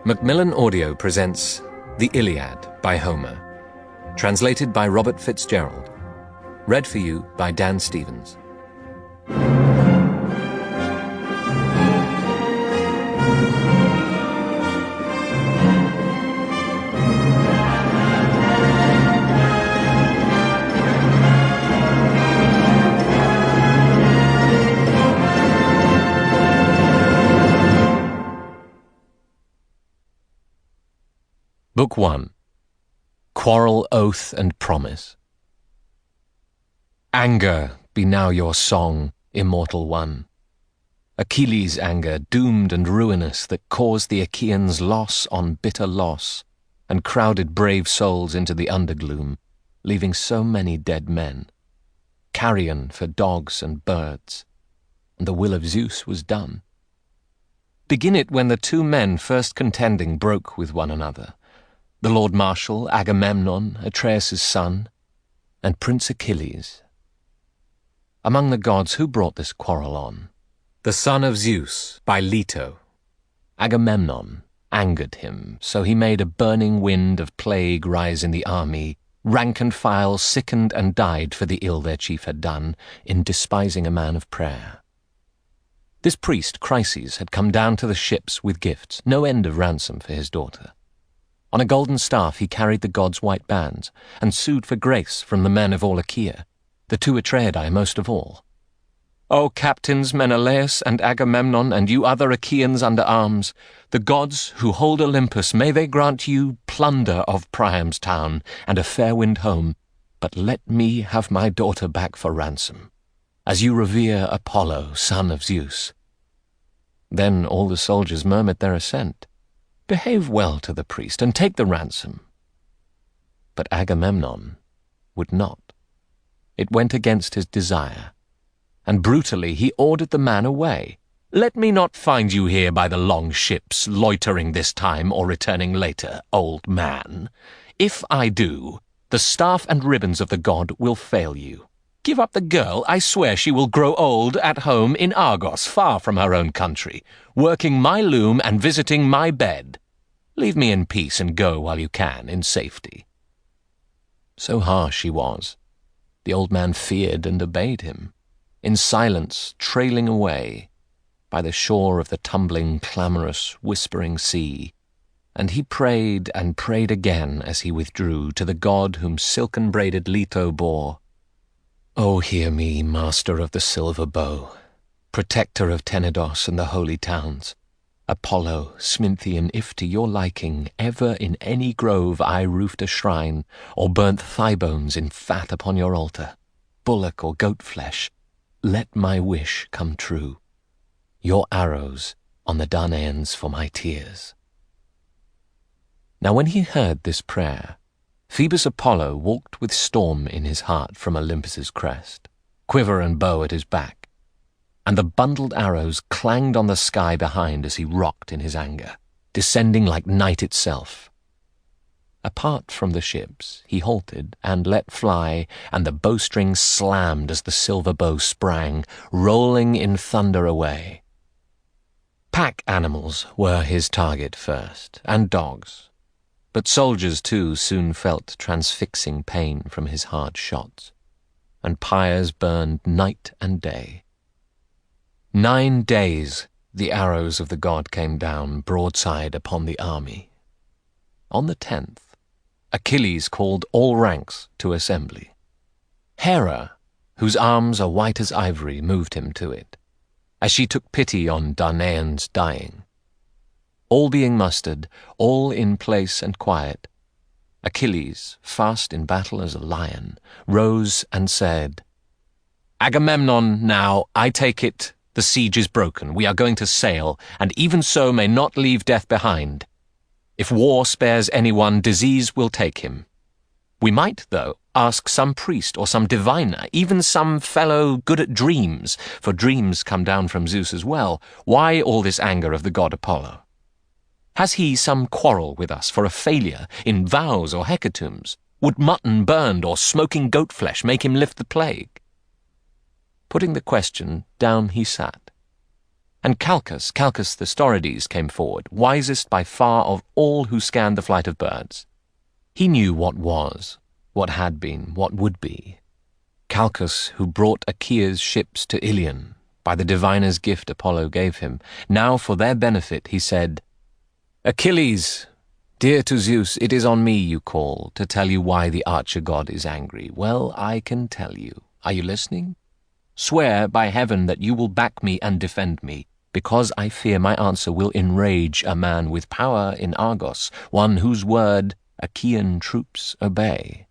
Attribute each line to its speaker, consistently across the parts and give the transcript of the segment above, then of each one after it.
Speaker 1: Macmillan Audio presents The Iliad by Homer, translated by Robert Fitzgerald, read for you by Dan Stevens. Book 1. Quarrel, Oath, and Promise. Anger be now your song, immortal one. Achilles' anger, doomed and ruinous, that caused the Achaeans loss on bitter loss, and crowded brave souls into the undergloom, leaving so many dead men. Carrion for dogs and birds, and the will of Zeus was done. Begin it when the two men first contending broke with one another, the Lord Marshal, Agamemnon, Atreus' son, and Prince Achilles. Among the gods, who brought this quarrel on? The son of Zeus, by Leto. Agamemnon angered him, so he made a burning wind of plague rise in the army. Rank and file sickened and died for the ill their chief had done, in despising a man of prayer. This priest, Chryses, had come down to the ships with gifts, no end of ransom for his daughter. On a golden staff he carried the gods' white bands, and sued for grace from the men of all Achaea, the two Atreidae most of all. O captains Menelaus and Agamemnon, and you other Achaeans under arms, the gods who hold Olympus, may they grant you plunder of Priam's town, and a fair wind home, but let me have my daughter back for ransom, as you revere Apollo, son of Zeus. Then all the soldiers murmured their assent. Behave well to the priest, and take the ransom. But Agamemnon would not. It went against his desire, and brutally he ordered the man away. Let me not find you here by the long ships, loitering this time or returning later, old man. If I do, the staff and ribbons of the god will fail you. Give up the girl, I swear she will grow old at home in Argos, far from her own country, working my loom and visiting my bed. Leave me in peace and go while you can, in safety. So harsh he was, the old man feared and obeyed him, in silence trailing away by the shore of the tumbling, clamorous, whispering sea, and he prayed and prayed again as he withdrew to the god whom silken-braided Leto bore. O hear me, master of the silver bow, protector of Tenedos and the holy towns, Apollo, Sminthean, if to your liking ever in any grove I roofed a shrine, or burnt thigh bones in fat upon your altar, bullock or goat flesh, let my wish come true. Your arrows on the Danaans for my tears. Now when he heard this prayer, Phoebus Apollo walked with storm in his heart from Olympus's crest, quiver and bow at his back, and the bundled arrows clanged on the sky behind as he rocked in his anger, descending like night itself. Apart from the ships, he halted and let fly, and the bowstring slammed as the silver bow sprang, rolling in thunder away. Pack animals were his target first, and dogs. But soldiers, too, soon felt transfixing pain from his hard shots, and pyres burned night and day. 9 days the arrows of the god came down broadside upon the army. On the 10th, Achilles called all ranks to assembly. Hera, whose arms are white as ivory, moved him to it, as she took pity on Danaans dying. All being mustered, all in place and quiet, Achilles, fast in battle as a lion, rose and said, Agamemnon, now, I take it, the siege is broken, we are going to sail, and even so may not leave death behind. If war spares anyone, disease will take him. We might, though, ask some priest or some diviner, even some fellow good at dreams, for dreams come down from Zeus as well. Why all this anger of the god Apollo? Has he some quarrel with us for a failure in vows or hecatombs? Would mutton burned or smoking goat flesh make him lift the plague? Putting the question, down he sat, And Calchas the Storides, came forward, wisest by far of all who scanned the flight of birds. He knew what was, what had been, what would be. Calchas, who brought Achaea's ships to Ilion, by the diviner's gift Apollo gave him, now for their benefit he said, Achilles, dear to Zeus, it is on me you call, to tell you why the archer god is angry. Well, I can tell you. Are you listening? Swear by heaven that you will back me and defend me, because I fear my answer will enrage a man with power in Argos, one whose word Achaean troops obey.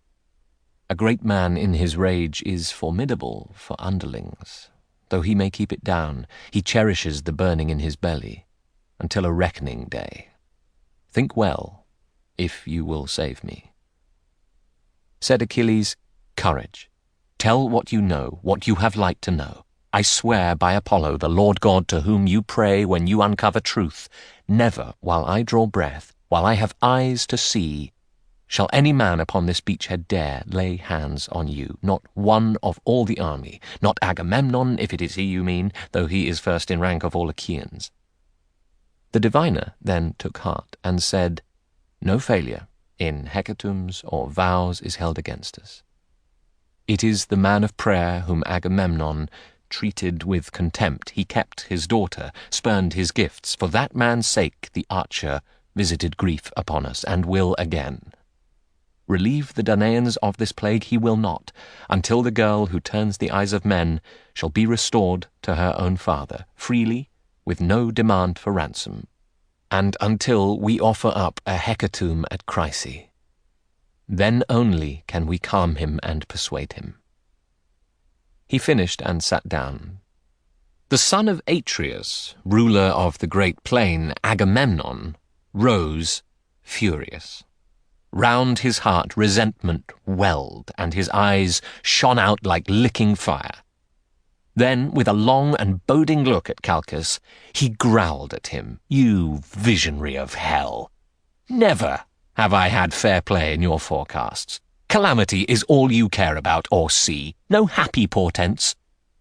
Speaker 1: A great man in his rage is formidable for underlings. Though he may keep it down, he cherishes the burning in his belly, until a reckoning day. Think well, if you will save me. Said Achilles, Courage. Tell what you know, what you have light to know. I swear by Apollo, the Lord God to whom you pray when you uncover truth, never, while I draw breath, while I have eyes to see, shall any man upon this beachhead dare lay hands on you, not one of all the army, not Agamemnon, if it is he you mean, though he is first in rank of all Achaeans. The diviner then took heart, and said, No failure in hecatombs or vows is held against us. It is the man of prayer whom Agamemnon treated with contempt. He kept his daughter, spurned his gifts. For that man's sake the archer visited grief upon us, and will again. Relieve the Danaans of this plague he will not, until the girl who turns the eyes of men shall be restored to her own father, freely, with no demand for ransom, and until we offer up a hecatomb at Chrysae. Then only can we calm him and persuade him. He finished and sat down. The son of Atreus, ruler of the great plain, Agamemnon, rose furious. Round his heart resentment welled, and his eyes shone out like licking fire. Then, with a long and boding look at Calchas, he growled at him, You visionary of hell! Never have I had fair play in your forecasts. Calamity is all you care about or see, no happy portents,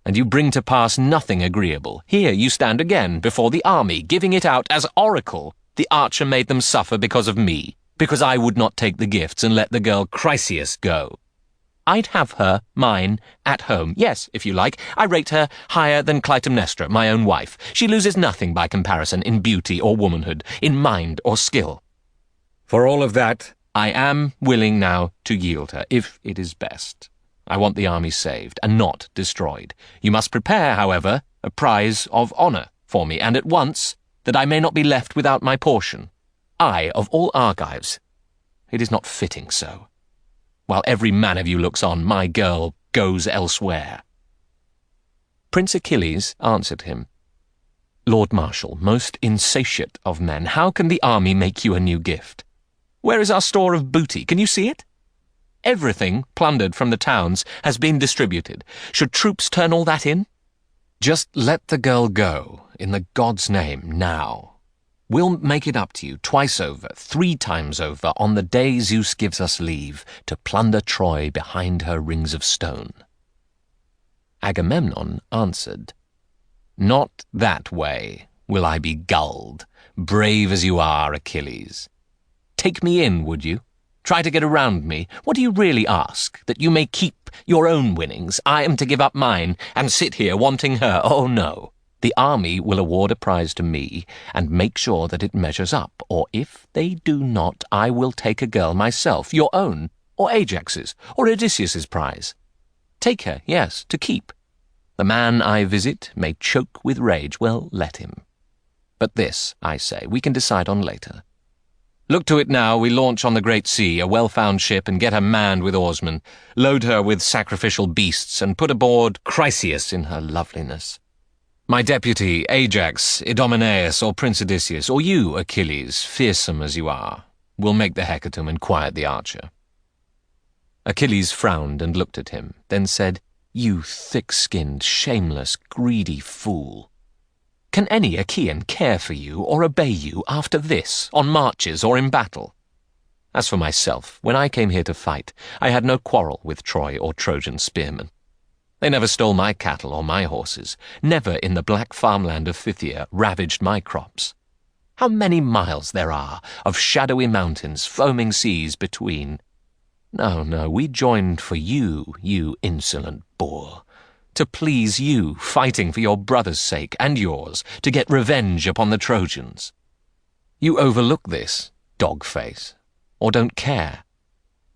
Speaker 1: and you bring to pass nothing agreeable. Here you stand again before the army, giving it out as oracle. The archer made them suffer because of me, because I would not take the gifts and let the girl Chryseis go. I'd have her, mine, at home. Yes, if you like, I rate her higher than Clytemnestra, my own wife. She loses nothing by comparison in beauty or womanhood, in mind or skill. For all of that, I am willing now to yield her, if it is best. I want the army saved, and not destroyed. You must prepare, however, a prize of honour for me, and at once, that I may not be left without my portion. I, of all Argives, it is not fitting so. While every man of you looks on, my girl goes elsewhere. Prince Achilles answered him, Lord Marshal, most insatiate of men, how can the army make you a new gift? Where is our store of booty? Can you see it? Everything plundered from the towns has been distributed. Should troops turn all that in? Just let the girl go, in the god's name, now. We'll make it up to you twice over, 3 times over, on the day Zeus gives us leave to plunder Troy behind her rings of stone. Agamemnon answered, Not that way will I be gulled, brave as you are, Achilles. Take me in, would you? Try to get around me. What do you really ask? That you may keep your own winnings? I am to give up mine, and sit here wanting her? Oh, no. The army will award a prize to me, and make sure that it measures up, or if they do not, I will take a girl myself, your own, or Ajax's, or Odysseus's prize. Take her, yes, to keep. The man I visit may choke with rage. Well, let him. But this, I say, we can decide on later. Look to it now we launch on the great sea, a well-found ship, and get her manned with oarsmen, load her with sacrificial beasts, and put aboard Chryseis in her loveliness. My deputy, Ajax, Idomeneus, or Prince Odysseus, or you, Achilles, fearsome as you are, will make the hecatomb and quiet the archer. Achilles frowned and looked at him, then said, You thick-skinned, shameless, greedy fool! Can any Achaean care for you or obey you after this, on marches or in battle? As for myself, when I came here to fight, I had no quarrel with Troy or Trojan spearmen. They never stole my cattle or my horses, never in the black farmland of Phthia ravaged my crops. How many miles there are of shadowy mountains, foaming seas between. No, we joined for you, you insolent boor, to please you, fighting for your brother's sake and yours, to get revenge upon the Trojans. You overlook this, dog-face, or don't care.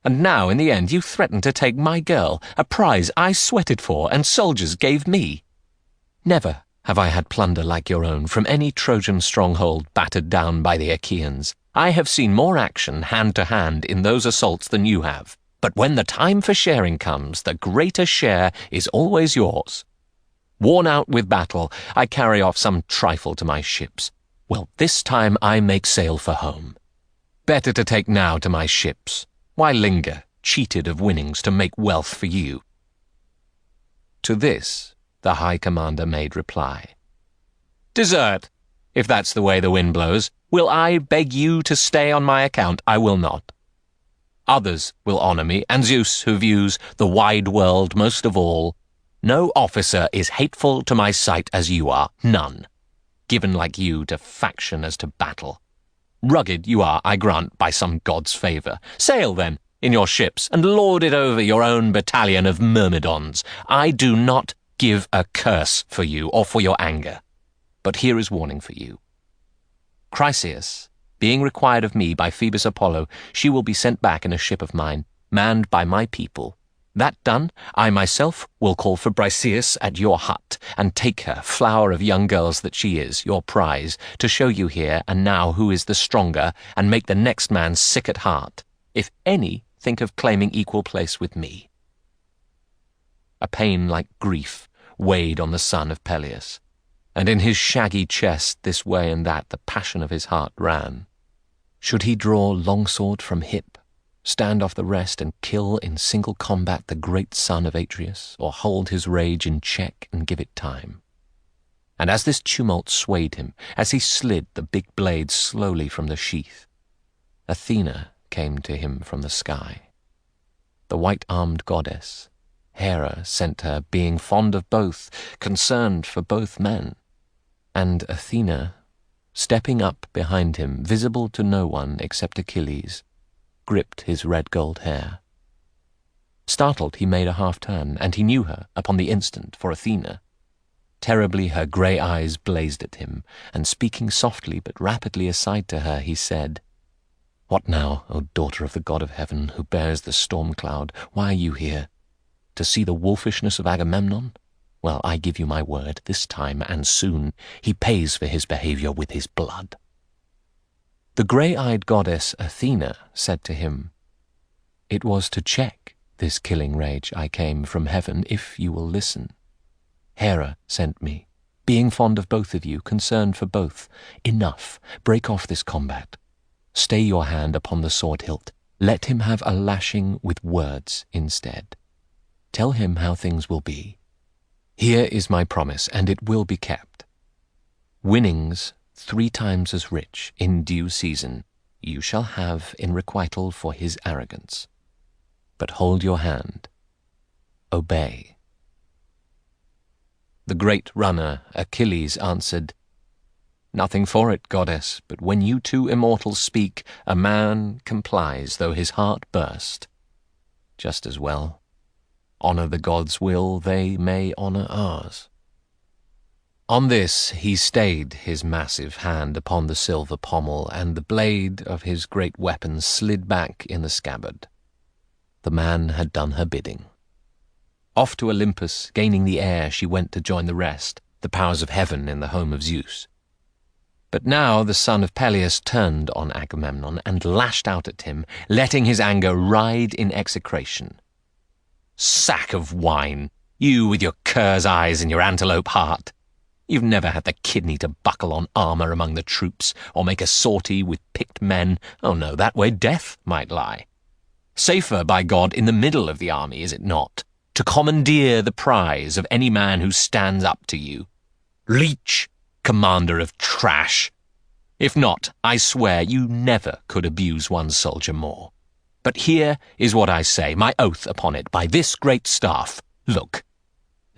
Speaker 1: And now, in the end, you threaten to take my girl, a prize I sweated for and soldiers gave me. Never have I had plunder like your own from any Trojan stronghold battered down by the Achaeans. I have seen more action hand to hand in those assaults than you have. But when the time for sharing comes, the greater share is always yours. Worn out with battle, I carry off some trifle to my ships. Well, this time I make sail for home. Better to take now to my ships. Why linger, cheated of winnings to make wealth for you? To this, the High Commander made reply. Desert, if that's the way the wind blows. Will I beg you to stay on my account? I will not. Others will honour me, and Zeus, who views the wide world most of all. No officer is hateful to my sight as you are, none. Given like you to faction as to battle. Rugged you are, I grant, by some god's favour. Sail, then, in your ships, and lord it over your own battalion of myrmidons. I do not give a curse for you or for your anger. But here is warning for you. Chryseis, being required of me by Phoebus Apollo, she will be sent back in a ship of mine, manned by my people. That done, I myself will call for Briseis at your hut, and take her, flower of young girls that she is, your prize, to show you here and now who is the stronger, and make the next man sick at heart, if any think of claiming equal place with me. A pain like grief weighed on the son of Peleus, and in his shaggy chest this way and that the passion of his heart ran. Should he draw longsword from hip, stand off the rest and kill in single combat the great son of Atreus, or hold his rage in check and give it time? And as this tumult swayed him, as he slid the big blade slowly from the sheath, Athena came to him from the sky. The white-armed goddess, Hera, sent her, being fond of both, concerned for both men. And Athena, stepping up behind him, visible to no one except Achilles, gripped his red gold hair. Startled, he made a half-turn, and he knew her upon the instant for Athena. Terribly her grey eyes blazed at him, and speaking softly but rapidly aside to her, he said, "What now, O daughter of the god of heaven, who bears the storm cloud? Why are you here? To see the wolfishness of Agamemnon? Well, I give you my word, this time and soon he pays for his behaviour with his blood." The grey-eyed goddess Athena said to him, "It was to check this killing rage I came from heaven, if you will listen. Hera sent me, being fond of both of you, concerned for both. Enough, break off this combat. Stay your hand upon the sword hilt. Let him have a lashing with words instead. Tell him how things will be. Here is my promise, and it will be kept. Winnings 3 times as rich in due season you shall have in requital for his arrogance. But hold your hand. Obey." The great runner Achilles answered, "Nothing for it, goddess, but when you two immortals speak, a man complies though his heart burst. Just as well. Honour the gods' will, they may honour ours." On this he stayed his massive hand upon the silver pommel, and the blade of his great weapon slid back in the scabbard. The man had done her bidding. Off to Olympus, gaining the air, she went to join the rest, the powers of heaven in the home of Zeus. But now the son of Peleus turned on Agamemnon and lashed out at him, letting his anger ride in execration. "Sack of wine, you with your cur's eyes and your antelope heart! You've never had the kidney to buckle on armour among the troops, or make a sortie with picked men. Oh no, that way death might lie. Safer, by God, in the middle of the army, is it not, to commandeer the prize of any man who stands up to you? Leech, commander of trash! If not, I swear you never could abuse one soldier more. But here is what I say, my oath upon it, by this great staff. Look,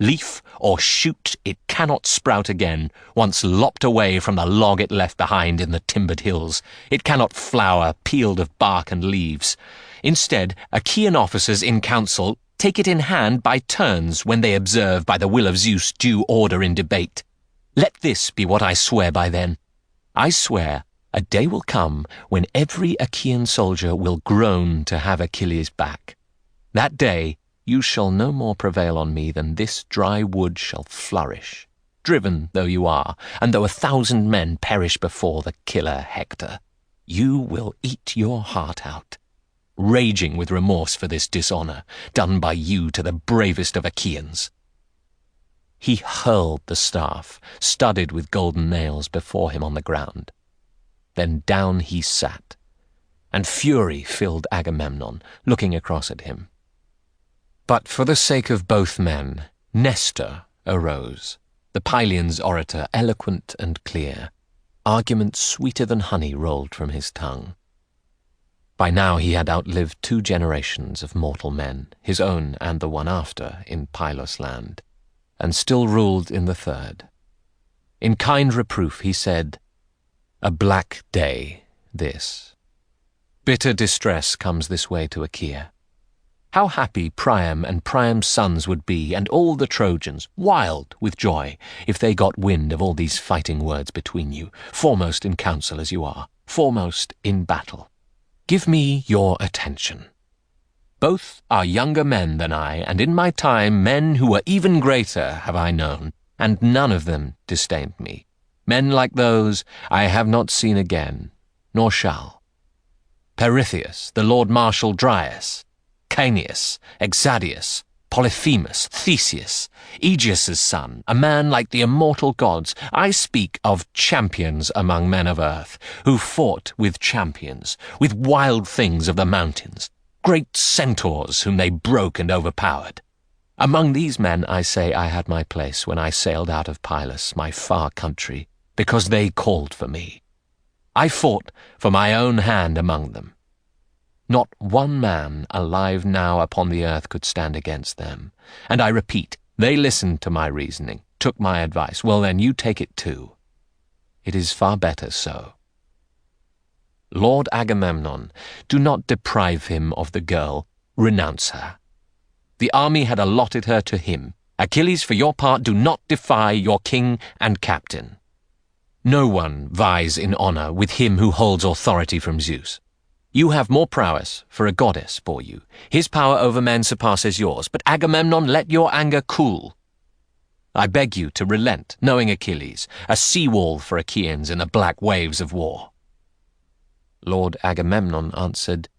Speaker 1: Leaf or shoot, it cannot sprout again, once lopped away from the log it left behind in the timbered hills. It cannot flower, peeled of bark and leaves. Instead, Achaean officers in council take it in hand by turns when they observe by the will of Zeus due order in debate. Let this be what I swear by then. I swear a day will come when every Achaean soldier will groan to have Achilles back. That day you shall no more prevail on me than this dry wood shall flourish, driven though you are, and though 1,000 men perish before the killer Hector. You will eat your heart out, raging with remorse for this dishonor done by you to the bravest of Achaeans." He hurled the staff, studded with golden nails, before him on the ground. Then down he sat, and fury filled Agamemnon, looking across at him. But for the sake of both men, Nestor arose, the Pylians' orator, eloquent and clear. Argument sweeter than honey rolled from his tongue. By now he had outlived 2 generations of mortal men, his own and the one after, in Pylos land, and still ruled in the 3rd. In kind reproof he said, "A black day, this. Bitter distress comes this way to Achaea. How happy Priam and Priam's sons would be, and all the Trojans, wild with joy, if they got wind of all these fighting words between you, foremost in council as you are, foremost in battle. Give me your attention. Both are younger men than I, and in my time men who were even greater have I known, and none of them disdained me. Men like those I have not seen again, nor shall. Peripheus, the Lord Marshal Dryas, Caeneus, Exadius, Polyphemus, Theseus, Aegeus' son, a man like the immortal gods. I speak of champions among men of earth, who fought with champions, with wild things of the mountains, great centaurs whom they broke and overpowered. Among these men, I say, I had my place when I sailed out of Pylos, my far country, because they called for me. I fought for my own hand among them. Not one man alive now upon the earth could stand against them. And I repeat, they listened to my reasoning, took my advice. Well then, you take it too. It is far better so. Lord Agamemnon, do not deprive him of the girl, renounce her. The army had allotted her to him. Achilles, for your part, do not defy your king and captain. No one vies in honor with him who holds authority from Zeus. You have more prowess, for a goddess bore you. His power over men surpasses yours, but Agamemnon, let your anger cool. I beg you to relent, knowing Achilles, a sea-wall for Achaeans in the black waves of war." Lord Agamemnon answered,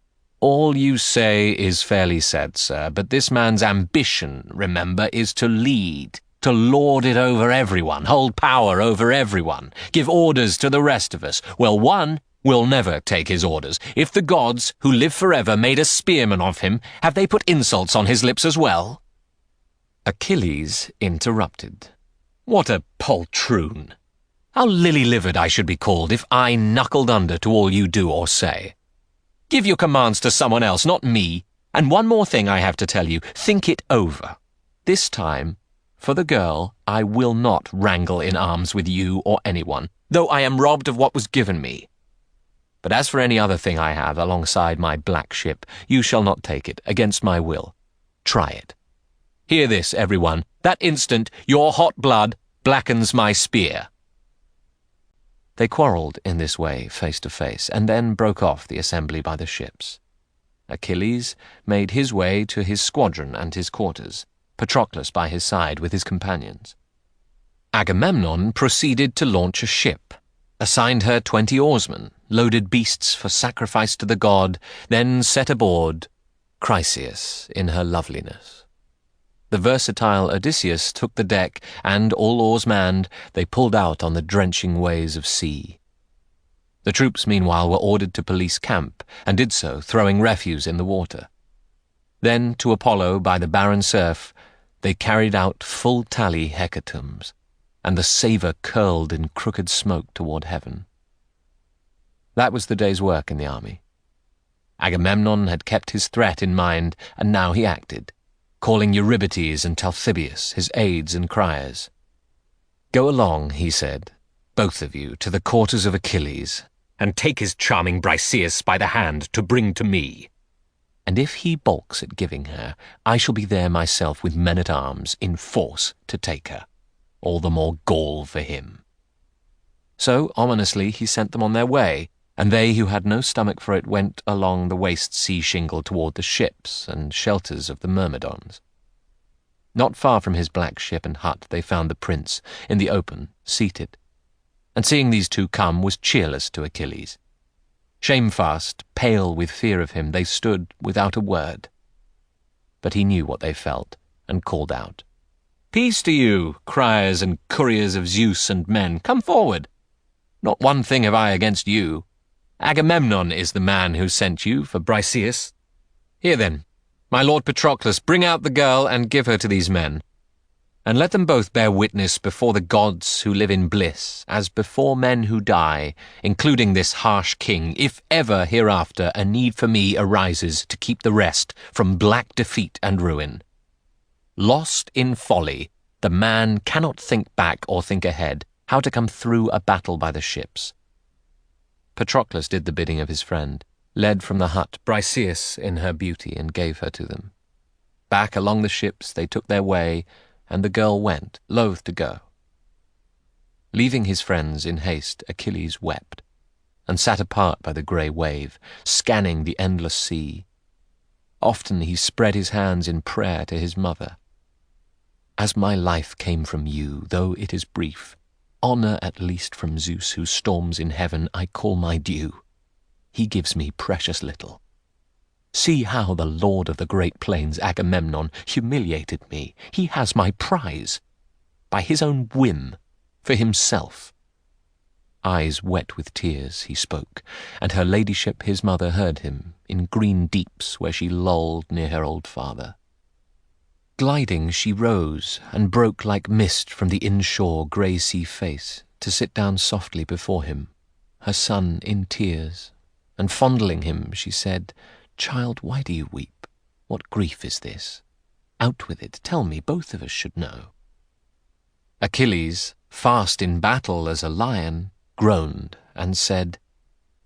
Speaker 1: "All you say is fairly said, sir, but this man's ambition, remember, is to lead, to lord it over everyone, hold power over everyone, give orders to the rest of us. Well, one will never take his orders. If the gods, who live forever, made a spearman of him, have they put insults on his lips as well?" Achilles interrupted. "What a poltroon! How lily-livered I should be called if I knuckled under to all you do or say. Give your commands to someone else, not me. And one more thing I have to tell you. Think it over. This time, for the girl, I will not wrangle in arms with you or anyone, though I am robbed of what was given me. But as for any other thing I have alongside my black ship, you shall not take it, against my will. Try it. Hear this, everyone. That instant your hot blood blackens my spear." They quarrelled in this way, face to face, and then broke off the assembly by the ships. Achilles made his way to his squadron and his quarters, Patroclus by his side with his companions. Agamemnon proceeded to launch a ship, assigned her 20 oarsmen, loaded beasts for sacrifice to the god, then set aboard Chryseis in her loveliness. The versatile Odysseus took the deck, and, all oars manned, they pulled out on the drenching waves of sea. The troops, meanwhile, were ordered to police camp, and did so, throwing refuse in the water. Then, to Apollo by the barren surf, they carried out full tally hecatombs, and the savour curled in crooked smoke toward heaven. That was the day's work in the army. Agamemnon had kept his threat in mind, and now he acted. calling Eurybates and Talthybius, his aides and criers. "Go along," he said, "both of you, to the quarters of Achilles, and take his charming Briseis by the hand to bring to me. And if he balks at giving her, I shall be there myself with men-at-arms in force to take her. All the more gall for him." So, ominously, he sent them on their way, and they who had no stomach for it went along the waste sea shingle toward the ships and shelters of the Myrmidons. Not far from his black ship and hut they found the prince, in the open, seated, and seeing these two come was cheerless to Achilles. Shamefast, pale with fear of him, they stood without a word. But he knew what they felt, and called out, "Peace to you, criers and couriers of Zeus and men, come forward. Not one thing have I against you. Agamemnon is the man who sent you for Briseis. Here then, my lord Patroclus, bring out the girl and give her to these men. And let them both bear witness before the gods who live in bliss, as before men who die, including this harsh king, if ever hereafter a need for me arises to keep the rest from black defeat and ruin. Lost in folly, the man cannot think back or think ahead, how to come through a battle by the ships." Patroclus did the bidding of his friend, led from the hut Briseis in her beauty, and gave her to them. Back along the ships they took their way, and the girl went, loath to go. Leaving his friends in haste, Achilles wept, and sat apart by the grey wave, scanning the endless sea. Often he spread his hands in prayer to his mother. "As my life came from you, though it is brief, honour at least from Zeus, who storms in heaven, I call my due. He gives me precious little. See how the lord of the great plains, Agamemnon, humiliated me. He has my prize. By his own whim, for himself." Eyes wet with tears, he spoke, and her ladyship, his mother, heard him, in green deeps where she lolled near her old father. Gliding she rose, and broke like mist from the inshore grey sea face, to sit down softly before him, her son in tears, and fondling him, she said, "Child, why do you weep? What grief is this? Out with it, tell me, both of us should know." Achilles, fast in battle as a lion, groaned and said,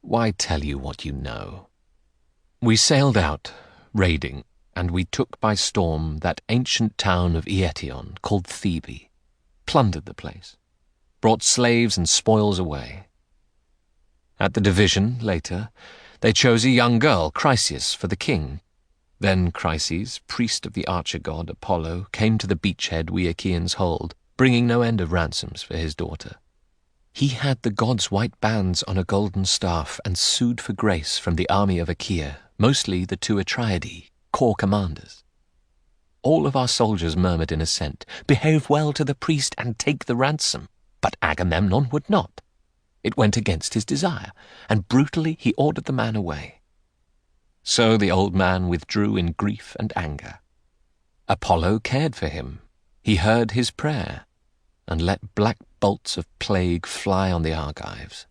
Speaker 1: "Why tell you what you know? We sailed out, raiding, and we took by storm that ancient town of Eetion called Thebe, plundered the place, brought slaves and spoils away. At the division, later, they chose a young girl, Chryseis, for the king. Then Chryses, priest of the archer god Apollo, came to the beachhead we Achaeans hold, bringing no end of ransoms for his daughter. He had the gods' white bands on a golden staff, and sued for grace from the army of Achaea, mostly the two Atreidae, corps commanders. All of our soldiers murmured in assent, "Behave well to the priest and take the ransom." But Agamemnon would not. It went against his desire, and brutally he ordered the man away. So the old man withdrew in grief and anger. Apollo cared for him. He heard his prayer, and let black bolts of plague fly on the Argives.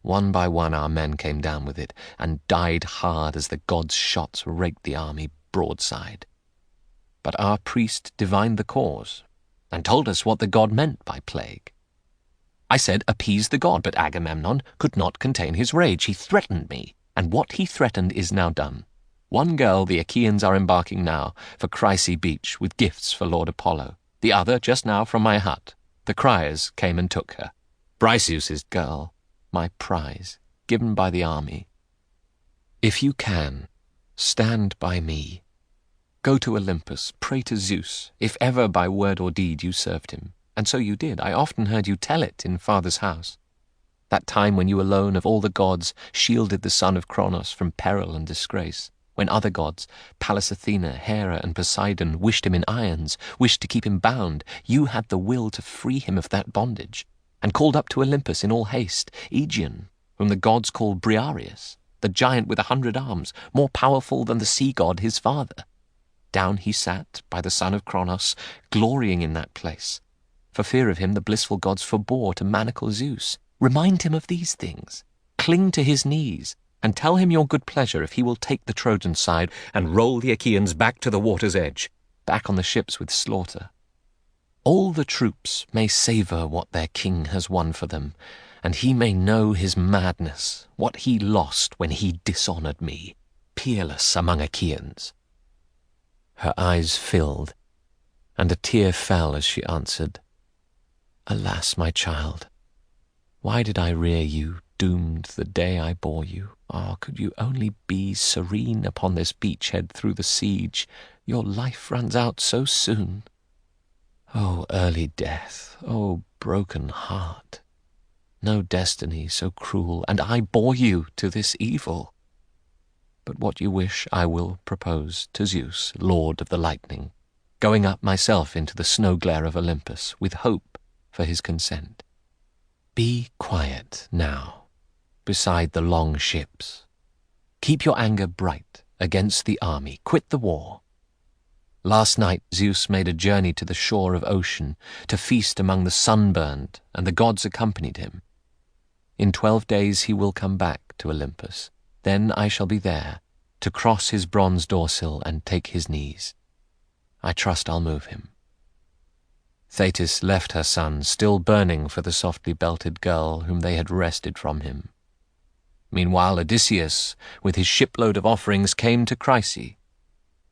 Speaker 1: One by one our men came down with it, and died hard as the gods' shots raked the army broadside. But our priest divined the cause, and told us what the god meant by plague. I said, "Appease the god," but Agamemnon could not contain his rage. He threatened me, and what he threatened is now done. One girl the Achaeans are embarking now for Chrysae beach with gifts for Lord Apollo. The other just now from my hut. The criers came and took her. Briseis' girl, my prize, given by the army. If you can, stand by me. Go to Olympus, pray to Zeus, if ever by word or deed you served him. And so you did. I often heard you tell it in father's house. That time when you alone of all the gods shielded the son of Cronos from peril and disgrace, when other gods, Pallas Athena, Hera, and Poseidon, wished him in irons, wished to keep him bound, you had the will to free him of that bondage, and called up to Olympus in all haste Aegeon, whom the gods call Briareus, the giant with 100 arms, more powerful than the sea god his father. Down he sat by the son of Cronos, glorying in that place. For fear of him the blissful gods forbore to manacle Zeus. Remind him of these things. Cling to his knees, and tell him your good pleasure if he will take the Trojan side and roll the Achaeans back to the water's edge. back on the ships with slaughter. All the troops may savour what their king has won for them, and he may know his madness, what he lost when he dishonoured me, peerless among Achaeans." Her eyes filled, and a tear fell as she answered, "Alas, my child, why did I rear you, doomed the day I bore you? Ah, could you only be serene upon this beachhead through the siege, your life runs out so soon. Oh, early death, oh, broken heart! No destiny so cruel, and I bore you to this evil. But what you wish I will propose to Zeus, lord of the lightning, going up myself into the snow glare of Olympus, with hope for his consent. Be quiet now, beside the long ships. Keep your anger bright against the army, quit the war. Last night Zeus made a journey to the shore of ocean to feast among the sunburned, and the gods accompanied him. In 12 days he will come back to Olympus. Then I shall be there, to cross his bronze door-sill and take his knees. I trust I'll move him." Thetis left her son, still burning for the softly belted girl whom they had wrested from him. Meanwhile Odysseus, with his shipload of offerings, came to Chryse.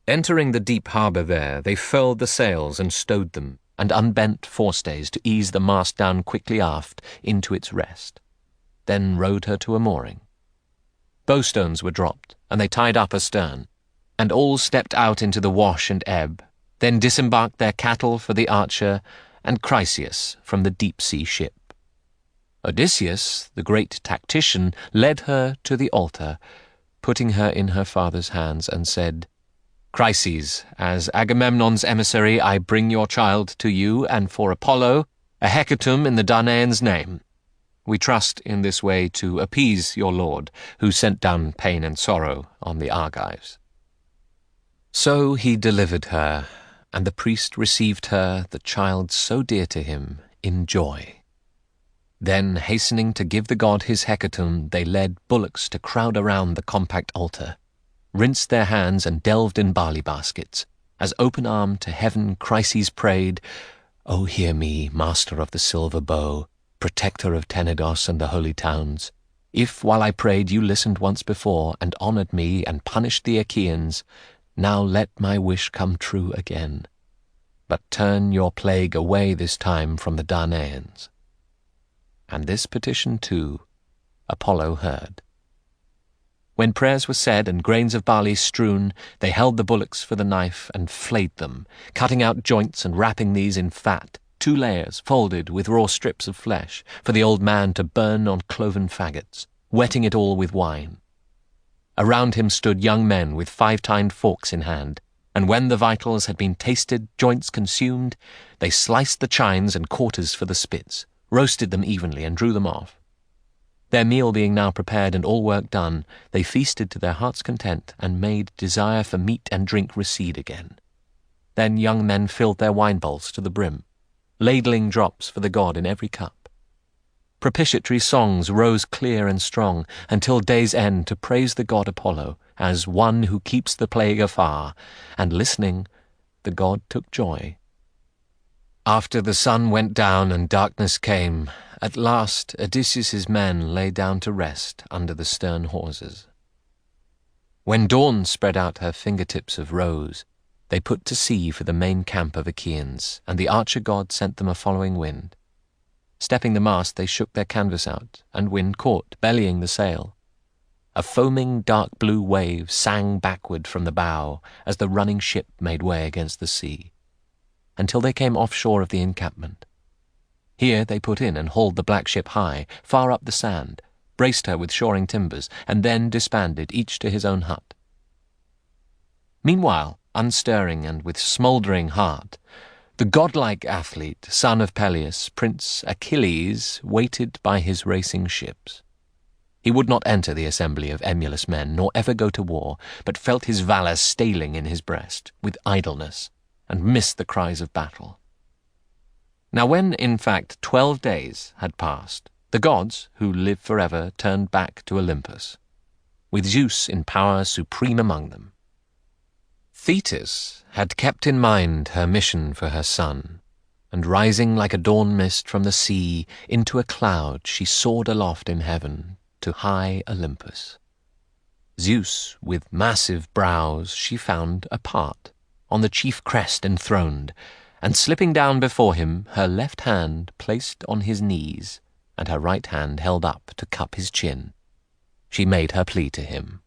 Speaker 1: Entering the deep harbour there, they furled the sails and stowed them, and unbent forestays to ease the mast down quickly aft into its rest, then rowed her to a mooring. Bowstones were dropped, and they tied up astern, and all stepped out into the wash and ebb, then disembarked their cattle for the Archer and Chryseis from the deep-sea ship. Odysseus, the great tactician, led her to the altar, putting her in her father's hands, and said, "Chryses, as Agamemnon's emissary, I bring your child to you, and for Apollo, a hecatomb in the Danaans' name. We trust in this way to appease your lord, who sent down pain and sorrow on the Argives." So he delivered her, and the priest received her, the child so dear to him, in joy. Then, hastening to give the god his hecatomb, they led bullocks to crowd around the compact altar, rinsed their hands and delved in barley baskets, as open-armed to heaven Chryses prayed, "O hear me, master of the silver bow, protector of Tenedos and the holy towns. If, while I prayed, you listened once before, and honoured me and punished the Achaeans, now let my wish come true again. But turn your plague away this time from the Danaans." And this petition, too, Apollo heard. When prayers were said and grains of barley strewn, they held the bullocks for the knife and flayed them, cutting out joints and wrapping these in fat, 2 layers folded with raw strips of flesh, for the old man to burn on cloven faggots, wetting it all with wine. Around him stood young men with 5-tined forks in hand, and when the vitals had been tasted, joints consumed, they sliced the chines and quarters for the spits, roasted them evenly and drew them off. Their meal being now prepared and all work done, they feasted to their heart's content and made desire for meat and drink recede again. Then young men filled their wine bowls to the brim, ladling drops for the god in every cup. Propitiatory songs rose clear and strong until day's end to praise the god Apollo as one who keeps the plague afar, and listening, the god took joy. After the sun went down and darkness came, at last Odysseus's men lay down to rest under the stern hawsers. When dawn spread out her fingertips of rose, they put to sea for the main camp of Achaeans, and the archer god sent them a following wind. Stepping the mast, they shook their canvas out, and wind caught, bellying the sail. A foaming dark blue wave sang backward from the bow as the running ship made way against the sea, until they came offshore of the encampment. Here they put in and hauled the black ship high, far up the sand, braced her with shoring timbers, and then disbanded, each to his own hut. Meanwhile, unstirring and with smouldering heart, the godlike athlete, son of Peleus, Prince Achilles, waited by his racing ships. He would not enter the assembly of emulous men, nor ever go to war, but felt his valour staling in his breast with idleness, and missed the cries of battle. Now when, in fact, 12 days had passed, the gods, who live forever, turned back to Olympus, with Zeus in power supreme among them. Thetis had kept in mind her mission for her son, and rising like a dawn mist from the sea into a cloud, she soared aloft in heaven to high Olympus. Zeus, with massive brows, she found apart, on the chief crest enthroned, and slipping down before him, her left hand placed on his knees, and her right hand held up to cup his chin, she made her plea to him.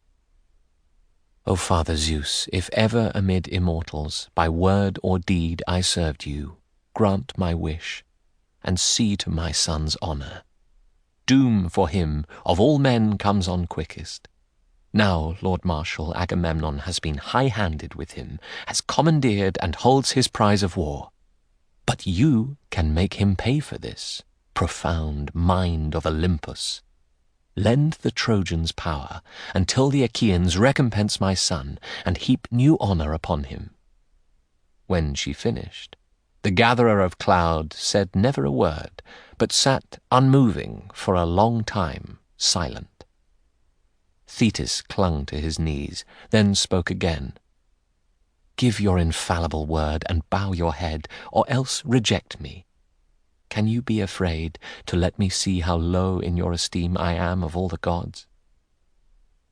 Speaker 1: O Father Zeus, if ever amid immortals, by word or deed I served you, grant my wish, and see to my son's honour. Doom for him of all men comes on quickest. Now Lord Marshal Agamemnon has been high-handed with him, has commandeered and holds his prize of war. But you can make him pay for this, profound mind of Olympus. Lend the Trojans power, until the Achaeans recompense my son, and heap new honour upon him. When she finished, the gatherer of cloud said never a word, but sat unmoving for a long time, silent. Thetis clung to his knees, then spoke again. Give your infallible word and bow your head, or else reject me. Can you be afraid to let me see how low in your esteem I am of all the gods?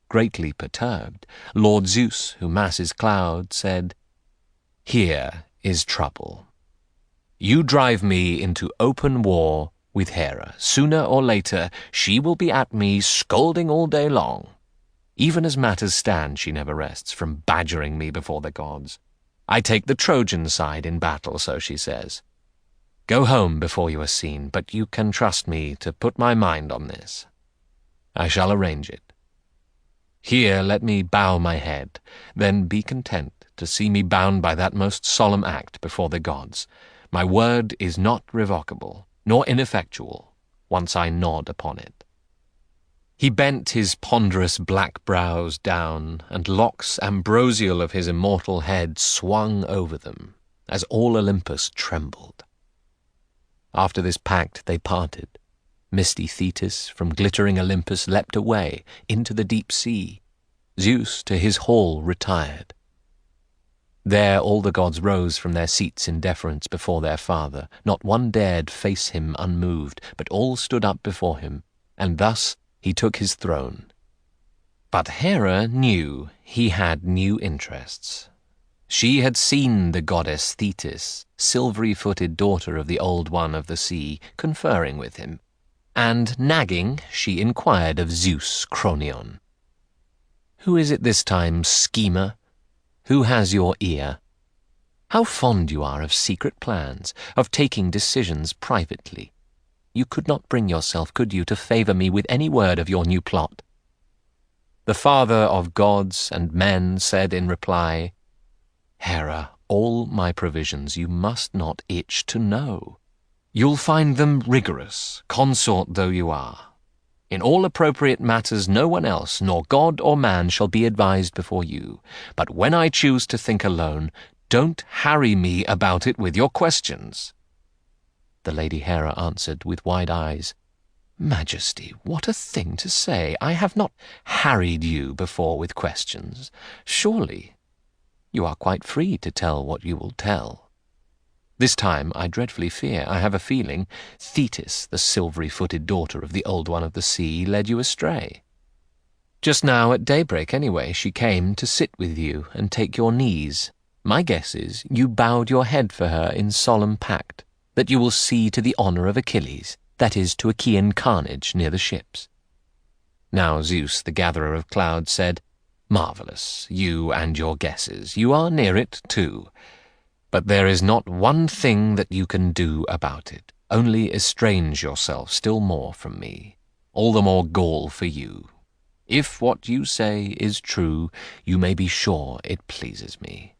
Speaker 1: Greatly perturbed, Lord Zeus, who masses clouds, said, Here is trouble. You drive me into open war with Hera. Sooner or later she will be at me, scolding all day long. Even as matters stand, she never rests from badgering me before the gods. I take the Trojan side in battle, so she says. Go home before you are seen, but you can trust me to put my mind on this. I shall arrange it. Here let me bow my head, then be content to see me bound by that most solemn act before the gods. My word is not revocable, nor ineffectual, once I nod upon it. He bent his ponderous black brows down, and locks ambrosial of his immortal head swung over them, as all Olympus trembled. After this pact they parted. Misty Thetis from glittering Olympus leapt away into the deep sea. Zeus to his hall retired. There all the gods rose from their seats in deference before their father. Not one dared face him unmoved, but all stood up before him, and thus he took his throne. But Hera knew he had new interests. She had seen the goddess Thetis, silvery-footed daughter of the Old One of the Sea, conferring with him, and, nagging, she inquired of Zeus Cronion. Who is it this time, schemer? Who has your ear? How fond you are of secret plans, of taking decisions privately. You could not bring yourself, could you, to favour me with any word of your new plot? The father of gods and men said in reply, Hera, all my provisions you must not itch to know. You'll find them rigorous, consort though you are. In all appropriate matters no one else, nor god or man, shall be advised before you. But when I choose to think alone, don't harry me about it with your questions. The Lady Hera answered with wide eyes, Majesty, what a thing to say! I have not harried you before with questions. Surely you are quite free to tell what you will tell. This time, I dreadfully fear, I have a feeling, Thetis, the silvery-footed daughter of the Old One of the Sea, led you astray. Just now, at daybreak anyway, she came to sit with you and take your knees. My guess is you bowed your head for her in solemn pact, that you will see to the honour of Achilles, that is, to Achaean carnage near the ships. Now Zeus, the gatherer of clouds, said, Marvellous, you and your guesses. You are near it, too. But there is not one thing that you can do about it. Only estrange yourself still more from me. All the more gall for you. If what you say is true, you may be sure it pleases me.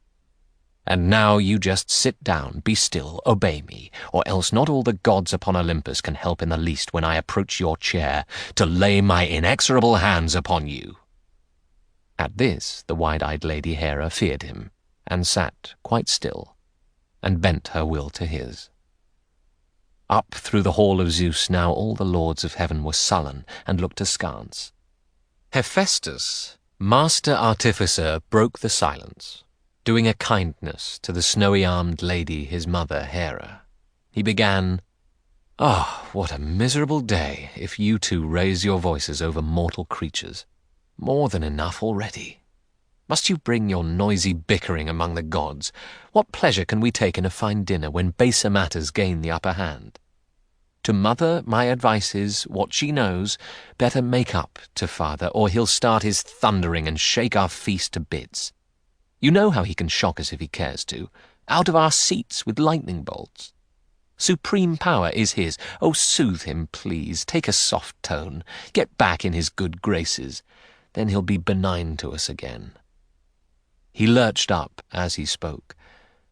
Speaker 1: And now you just sit down, be still, obey me, or else not all the gods upon Olympus can help in the least when I approach your chair to lay my inexorable hands upon you. At this the wide-eyed Lady Hera feared him, and sat quite still, and bent her will to his. Up through the hall of Zeus now all the lords of heaven were sullen, and looked askance. Hephaestus, master artificer, broke the silence. doing a kindness to the snowy-armed lady his mother Hera. He began, "Ah, what a miserable day if you two raise your voices over mortal creatures. More than enough already. Must you bring your noisy bickering among the gods? What pleasure can we take in a fine dinner when baser matters gain the upper hand? To mother my advice is, what she knows, better make up to father, or he'll start his thundering and shake our feast to bits. You know how he can shock us if he cares to, out of our seats with lightning bolts. Supreme power is his. Oh, soothe him, please. Take a soft tone. Get back in his good graces. Then he'll be benign to us again." He lurched up as he spoke,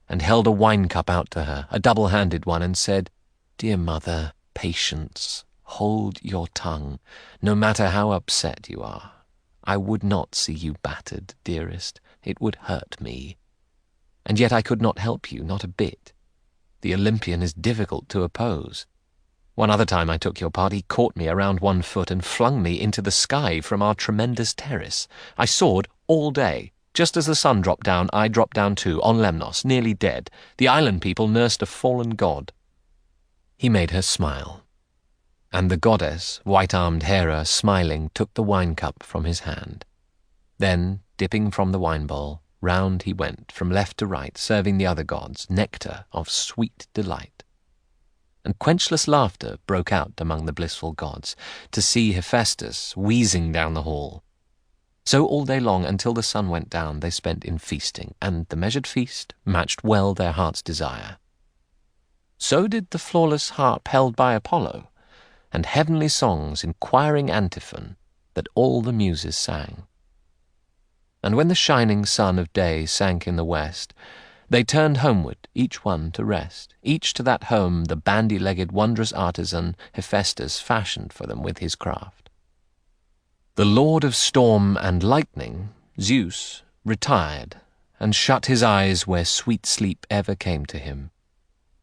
Speaker 1: and held a wine-cup out to her, a double-handed one, and said, "Dear mother, patience. Hold your tongue, no matter how upset you are. I would not see you battered, dearest. It would hurt me. And yet I could not help you, not a bit. The Olympian is difficult to oppose. One other time I took your part, he caught me around one foot and flung me into the sky from our tremendous terrace. I soared all day. Just as the sun dropped down, I dropped down too, on Lemnos, nearly dead. The island people nursed a fallen god." He made her smile, and the goddess, white-armed Hera, smiling, took the wine-cup from his hand. Then, dipping from the wine-bowl, round he went, from left to right, serving the other gods nectar of sweet delight. And quenchless laughter broke out among the blissful gods, to see Hephaestus wheezing down the hall. So all day long, until the sun went down, they spent in feasting, and the measured feast matched well their heart's desire. So did the flawless harp held by Apollo, and heavenly songs in choiring antiphon that all the muses sang. And when the shining sun of day sank in the west, they turned homeward, each one to rest, each to that home the bandy-legged wondrous artisan Hephaestus fashioned for them with his craft. The lord of storm and lightning, Zeus, retired, and shut his eyes where sweet sleep ever came to him,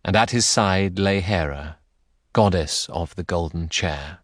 Speaker 1: and at his side lay Hera, goddess of the golden chair.